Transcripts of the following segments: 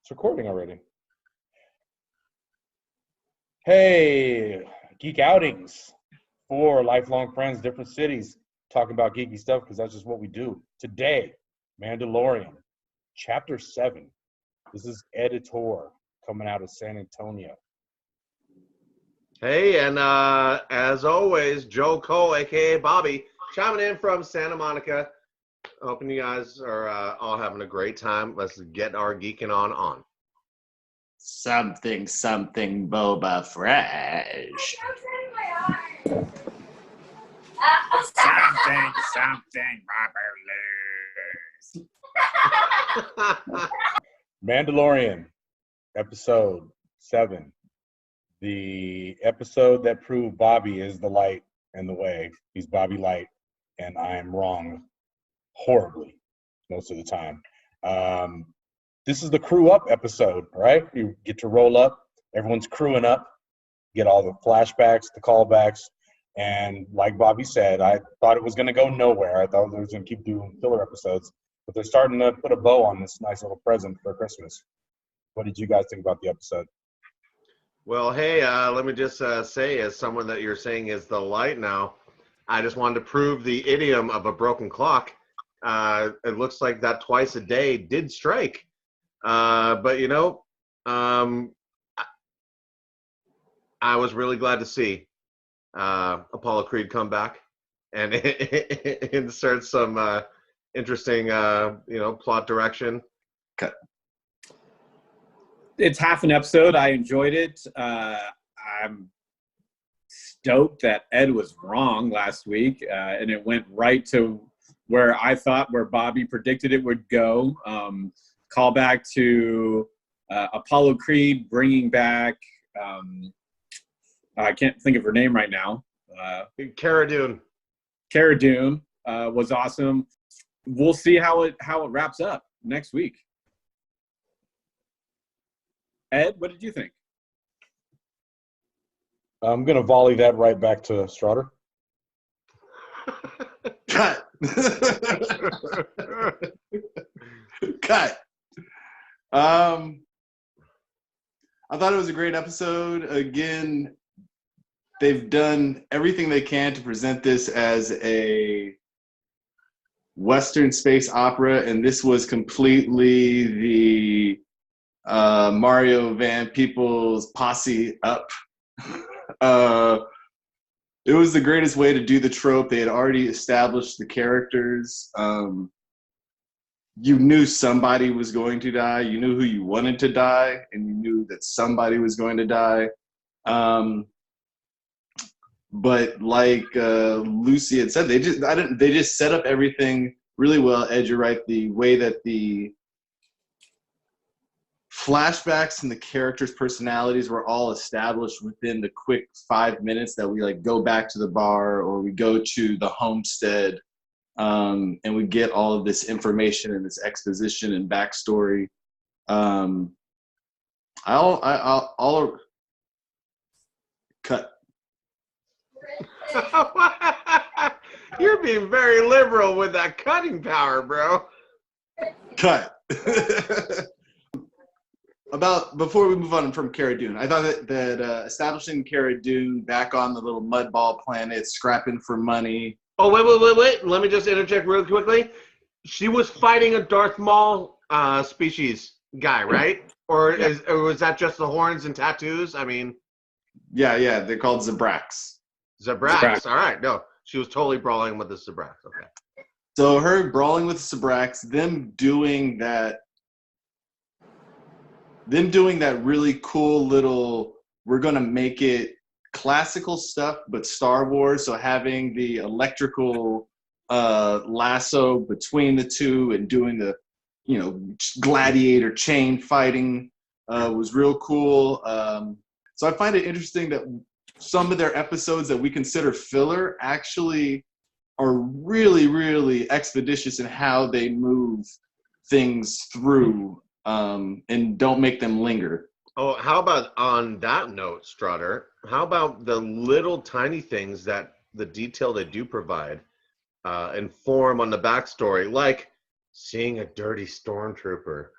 It's recording already. Hey, Geek Outings. 4 lifelong friends, different cities, talking about geeky stuff because that's just what we do. Today, Mandalorian, Chapter 7. This is Editor coming out of San Antonio. Hey, and as always, Joe Cole, a.k.a. Bobby, chiming in from Santa Monica. Hoping you guys are all having a great time. Let's get our geeking on. Something boba fresh. Something marvelous. Mandalorian, Episode 7. The episode that proved Bobby is the light and the way. He's Bobby Light, and I am wrong horribly most of the time. This is the crew up episode, right? You get to roll up, everyone's crewing up, get all the flashbacks, the callbacks, and like Bobby said, I thought it was going to go nowhere. I thought they were going to keep doing filler episodes, but they're starting to put a bow on this nice little present for Christmas. What did you guys think about the episode? Well, hey, let me just say, as someone that you're saying is the light now, I just wanted to prove the idiom of a broken clock. It looks like that twice a day did strike. But, you know, I was really glad to see Apollo Creed come back and insert some interesting, plot direction. Cut. It's half an episode. I enjoyed it. I'm stoked that Ed was wrong last week, and it went right to where I thought, where Bobby predicted it would go. Call back to Apollo Creed bringing back, I can't think of her name right now. Cara Dune. Cara Dune was awesome. We'll see how it wraps up next week. Ed, what did you think? I'm going to volley that right back to Strutter. Cut. Cut. I thought it was a great episode. Again, they've done everything they can to present this as a Western space opera, and this was completely the Mario Van Peebles posse up. It was the greatest way to do the trope. They had already established the characters. You knew somebody was going to die. You knew who you wanted to die, and you knew that somebody was going to die. But like Lucy had said, they just set up everything really well. Ed, you're right. The way that the flashbacks and the characters' personalities were all established within the quick 5 minutes that we like go back to the bar or we go to the homestead, and we get all of this information and this exposition and backstory. I'll cut. You're being very liberal with that cutting power, bro. Cut. Before we move on from Cara Dune, I thought that establishing Cara Dune back on the little mudball planet, scrapping for money. Oh, wait. Let me just interject real quickly. She was fighting a Darth Maul species guy, right? Or was that just the horns and tattoos? I mean... Yeah, they're called Zabraks. Zabraks, all right. No, she was totally brawling with the Zabraks, okay. So her brawling with Zabraks, them doing that really cool little, we're going to make it classical stuff, but Star Wars. So having the electrical lasso between the two and doing the, gladiator chain fighting was real cool. So I find it interesting that some of their episodes that we consider filler actually are really, really expeditious in how they move things through. And don't make them linger. Oh, how about on that note, Strutter, how about the little tiny things that the detail they do provide inform on the backstory, like seeing a dirty stormtrooper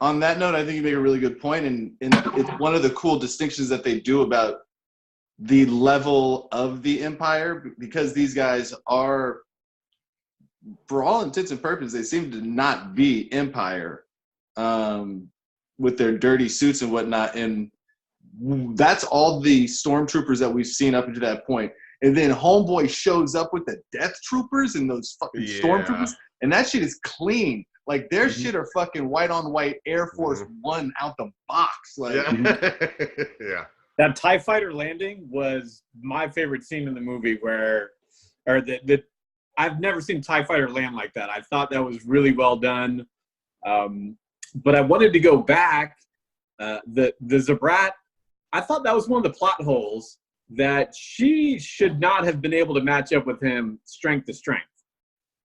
on that note, I think you make a really good point, and it's one of the cool distinctions that they do about the level of the Empire, because these guys are, for all intents and purposes, they seem to not be Empire, with their dirty suits and whatnot, and that's all the stormtroopers that we've seen up until that point. And then Homeboy shows up with the Death Troopers and those fucking stormtroopers, and that shit is clean. Like, their shit are fucking white on white Air Force One out the box. Like, yeah. That TIE fighter landing was my favorite scene in the movie I've never seen a TIE fighter land like that. I thought that was really well done. But I wanted to go back. The Zabrat, I thought that was one of the plot holes, that she should not have been able to match up with him strength to strength.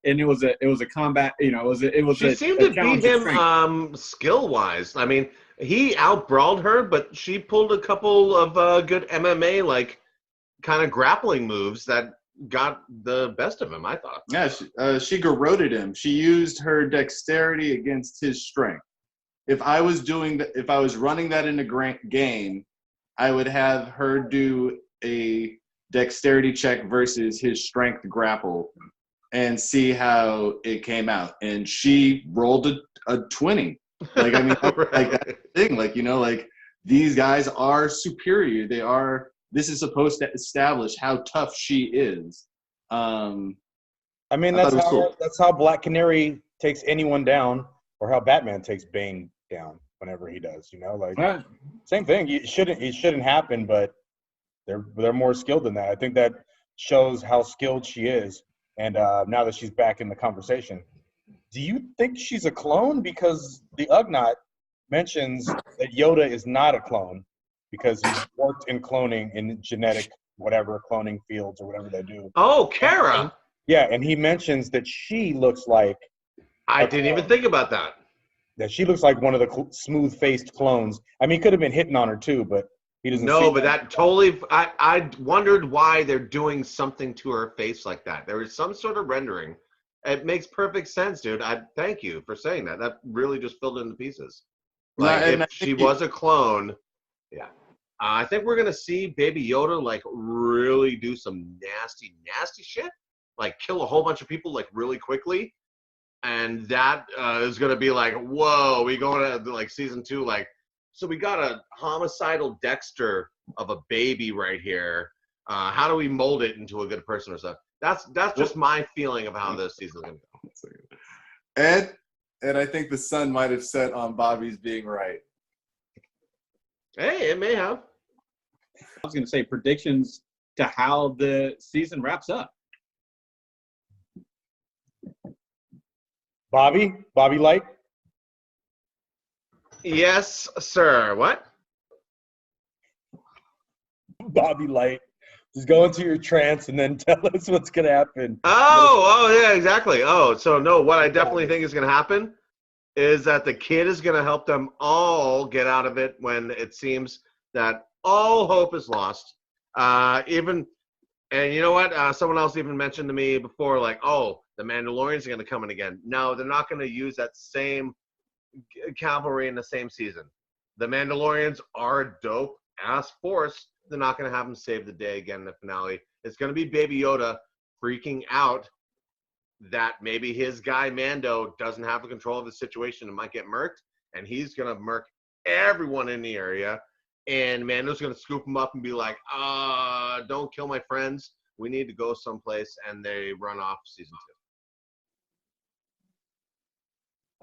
And it was a combat, it was she seemed to beat him skill wise. I mean, he outbrawled her, but she pulled a couple of good MMA like kind of grappling moves that got the best of him, I thought. Yeah, she garroted him. She used her dexterity against his strength. If I was running that in a game, I would have her do a dexterity check versus his strength grapple and see how it came out. And she rolled a 20. Like, I mean, right. like that thing, like, like these guys are superior. This is supposed to establish how tough she is. I mean, that's how Black Canary takes anyone down, or how Batman takes Bane down whenever he does, like same thing. It shouldn't happen, but they're more skilled than that. I think that shows how skilled she is. And now that she's back in the conversation, do you think she's a clone? Because the Ugnaught mentions that Yoda is not a clone because he's worked in cloning, in genetic whatever cloning fields or whatever they do. Oh, Kara. Yeah, and he mentions that she looks like I didn't even think about that. That she looks like one of the smooth-faced clones. I mean, he could have been hitting on her too, but he doesn't. No, but that totally. I wondered why they're doing something to her face like that. There was some sort of rendering. It makes perfect sense, dude. I thank you for saying that. That really just filled in the pieces. Like, if she was a clone, yeah. I think we're gonna see Baby Yoda like really do some nasty, nasty shit. Like kill a whole bunch of people like really quickly. And that is going to be like, whoa, we going to like season 2, like, so we got a homicidal Dexter of a baby right here. How do we mold it into a good person or something? That's just my feeling of how this season is going to go. And I think the sun might have set on Bobby's being right. Hey, it may have. I was going to say predictions to how the season wraps up. Bobby Light? Yes, sir. What? Bobby Light. Just go into your trance and then tell us what's going to happen. Oh, yeah, exactly. Oh, so no, what I definitely think is going to happen is that the kid is going to help them all get out of it when it seems that all hope is lost. And you know what? Someone else even mentioned to me before, like, oh, the Mandalorians are going to come in again. No, they're not going to use that same cavalry in the same season. The Mandalorians are a dope-ass force. They're not going to have them save the day again in the finale. It's going to be Baby Yoda freaking out that maybe his guy Mando doesn't have the control of the situation and might get murked, and he's going to murk everyone in the area. And Mando's going to scoop him up and be like, don't kill my friends. We need to go someplace. And they run off season 2.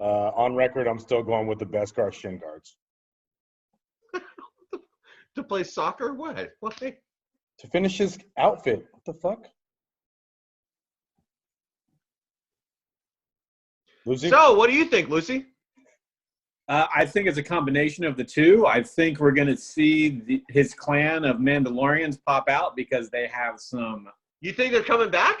On record, I'm still going with the Beskar shin guards. To play soccer? What? Why? To finish his outfit. What the fuck? Lucy? So, what do you think, Lucy? I think it's a combination of the two. I think we're going to see his clan of Mandalorians pop out because they have some... You think they're coming back?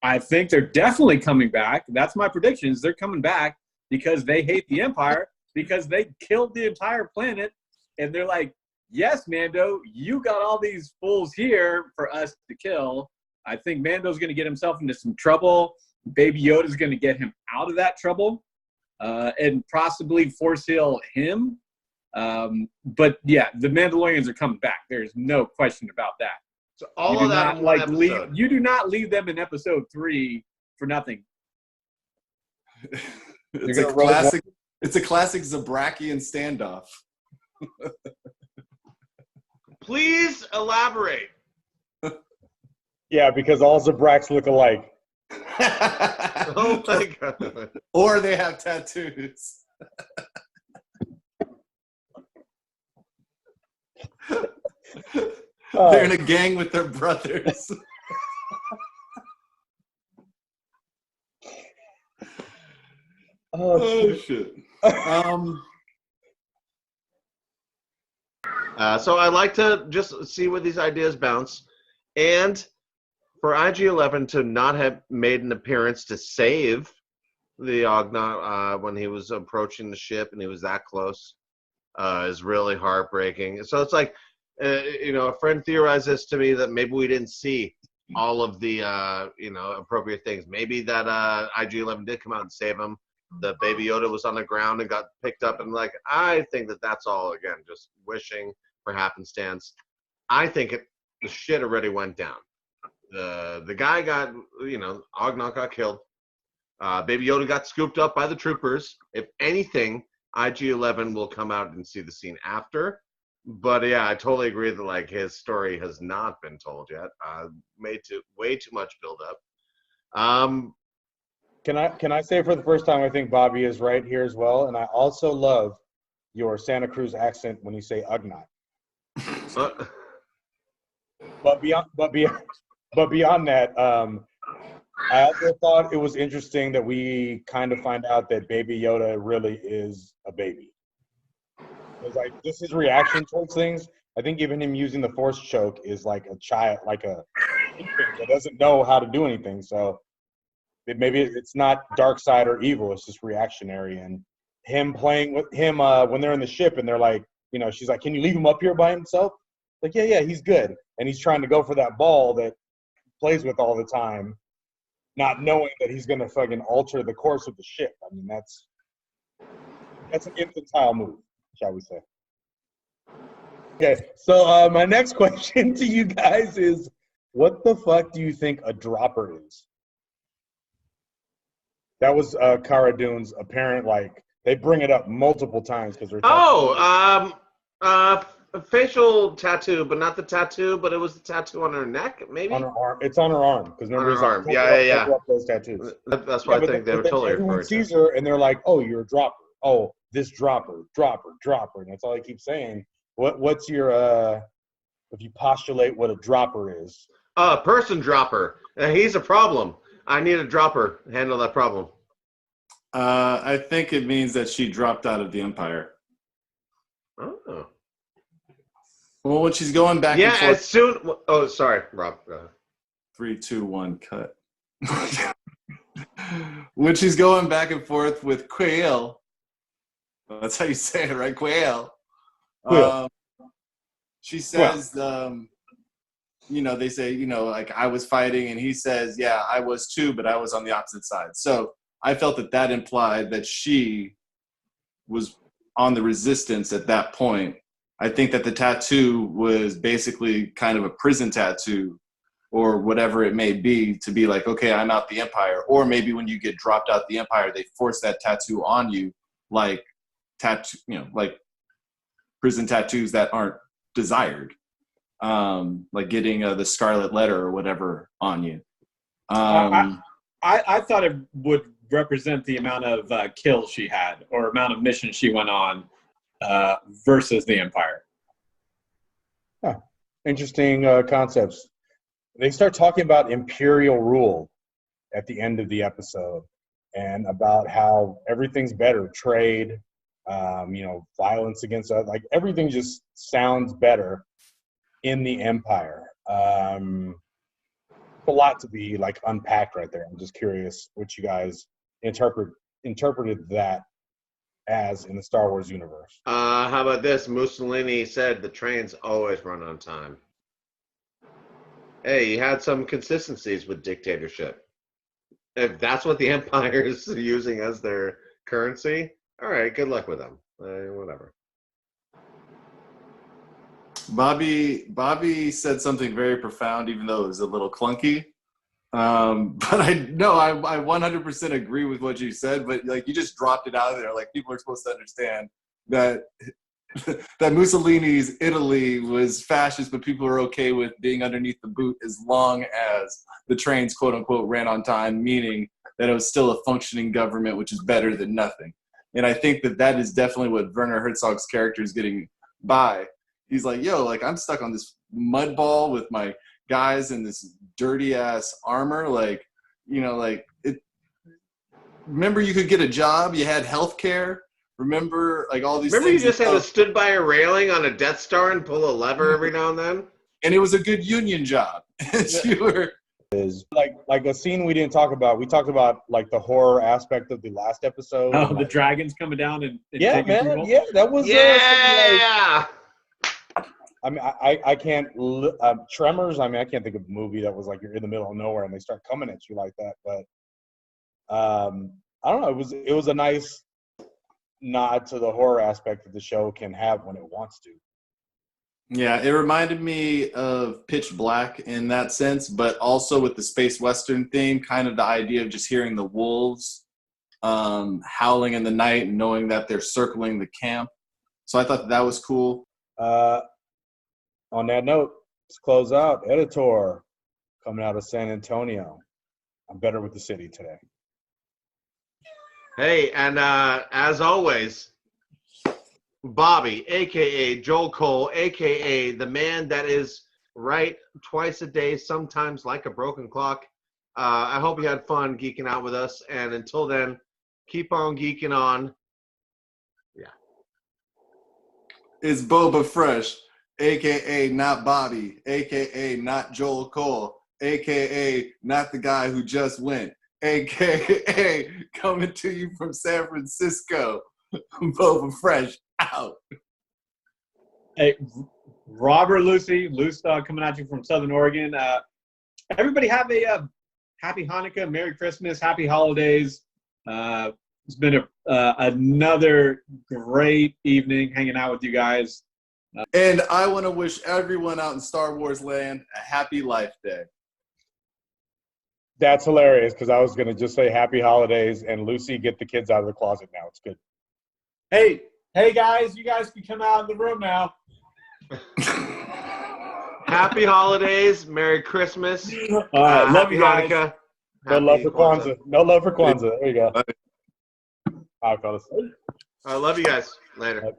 I think they're definitely coming back. That's my predictions. They're coming back because they hate the Empire, because they killed the entire planet, and they're like, yes, Mando, you got all these fools here for us to kill. I think Mando's going to get himself into some trouble. Baby Yoda's going to get him out of that trouble. and possibly force heal him. But yeah, the Mandalorians are coming back. There's no question about that. So all of that in one episode. You do not leave them in episode 3 for nothing. It's a classic. It's a classic Zabrakian standoff. Please elaborate. Yeah, because all Zabraks look alike. Oh my god. Or they have tattoos. They're in a gang with their brothers. Oh shit. So I like to just see where these ideas bounce, and for IG-11 to not have made an appearance to save the Ugnaught when he was approaching the ship and he was that close is really heartbreaking. So it's like, a friend theorized this to me that maybe we didn't see all of the appropriate things. Maybe that IG-11 did come out and save him. The Baby Yoda was on the ground and got picked up, and I think that's all again just wishing for happenstance. I think the shit already went down. The guy got Ugnaught got killed. Baby Yoda got scooped up by the troopers. If anything, IG-11 will come out and see the scene after. But yeah, I totally agree that his story has not been told yet. Way too much build up. Can I say for the first time, I think Bobby is right here as well, and I also love your Santa Cruz accent when you say Ugnaught. But beyond that, I also thought it was interesting that we kind of find out that Baby Yoda really is a baby. It's just his reaction towards things. I think even him using the Force choke is like a child, like a infant that doesn't know how to do anything. So maybe it's not dark side or evil, it's just reactionary. And him playing with him when they're in the ship and they're like, she's like, can you leave him up here by himself? Like, yeah, he's good. And he's trying to go for that ball that he plays with all the time, not knowing that he's going to fucking alter the course of the ship. I mean, that's an infantile move, shall we say. Okay, so my next question to you guys is, what the fuck do you think a dropper is? That was Cara Dune's apparent, they bring it up multiple times because they're talking. A facial tattoo, but not the tattoo, but it was the tattoo on her neck, maybe? On her arm. It's on her arm. Because on her arm. Yeah. Those tattoos. That's what I think they were totally everyone referring sees her and they're like, oh, you're a dropper. Oh, this dropper. And that's all I keep saying. What's your, if you postulate what a dropper is? Person dropper. He's a problem. I need a dropper to handle that problem. I think it means that she dropped out of the Empire. Oh. Well, when she's going back and forth. As soon. Oh, sorry, Rob. 3, 2, 1, cut. When she's going back and forth with Quail. That's how you say it, right? Quail. She says, they say, I was fighting, and he says, yeah, I was too, but I was on the opposite side. So I felt that implied that she was on the resistance at that point. I think that the tattoo was basically kind of a prison tattoo or whatever it may be, to be like, okay, I'm out the Empire. Or maybe when you get dropped out the Empire, they force that tattoo on you, like prison tattoos that aren't desired. Like getting the Scarlet Letter or whatever on you. I thought it would represent the amount of kills she had or amount of missions she went on versus the Empire. Huh. Interesting concepts. They start talking about imperial rule at the end of the episode and about how everything's better, trade, violence against us, everything just sounds better in the Empire. A lot to be unpacked right there. I'm just curious what you guys interpreted that as in the Star Wars universe. How about this? Mussolini said the trains always run on time. Hey, you had some consistencies with dictatorship. If that's what the Empire is using as their currency. All right, good luck with them. Whatever. Bobby said something very profound, even though it was a little clunky. But I 100% agree with what you said. But like you just dropped it out of there. Like people are supposed to understand that that Mussolini's Italy was fascist, but people are okay with being underneath the boot as long as the trains, quote unquote, ran on time, meaning that it was still a functioning government, which is better than nothing. And I think that is definitely what Werner Herzog's character is getting by. He's like, yo, like I'm stuck on this mud ball with my guys in this dirty ass armor. Like, you know, like it. Remember, you could get a job. You had health care. Remember, like all these. Remember, you things just had to stood by a railing on a Death Star and pull a lever every now and then. And it was a good union job. You were like a scene we didn't talk about. We talked about like the horror aspect of the last episode. Oh, and, the dragons coming down and yeah, taking man. people? Yeah, that was Yeah. I mean, I can't. Tremors. I mean, I can't think of a movie that was like you're in the middle of nowhere and they start coming at you like that. But I don't know. It was a nice nod to the horror aspect that the show can have when it wants to. Yeah, it reminded me of Pitch Black in that sense, but also with the space western theme, kind of the idea of just hearing the wolves howling in the night and knowing that they're circling the camp. So I thought that was cool. On that note, let's close out. Editor coming out of San Antonio. I'm better with the city today. Hey, and as always, Bobby, a.k.a. Joel Cole, a.k.a. the man that is right twice a day, sometimes like a broken clock. I hope you had fun geeking out with us. And until then, keep on geeking on. Yeah. It's Boba Fresh, a.k.a. not Bobby, a.k.a. not Joel Cole, a.k.a. not the guy who just went, a.k.a. coming to you from San Francisco. Boba Fresh out. Hey, Robert Lucy, Luce coming at you from Southern Oregon. Everybody have a happy Hanukkah, Merry Christmas, happy holidays. It's been another great evening hanging out with you guys. And I want to wish everyone out in Star Wars land a happy Life Day. That's hilarious because I was going to just say happy holidays and Lucy, get the kids out of the closet now. It's good. Hey guys, you guys can come out in the room now. Happy holidays, Merry Christmas. All right, love happy you guys. Hanukkah. No love for Kwanzaa. No love for Kwanzaa. There you go. Bye. All right, fellas. I love you guys. Later.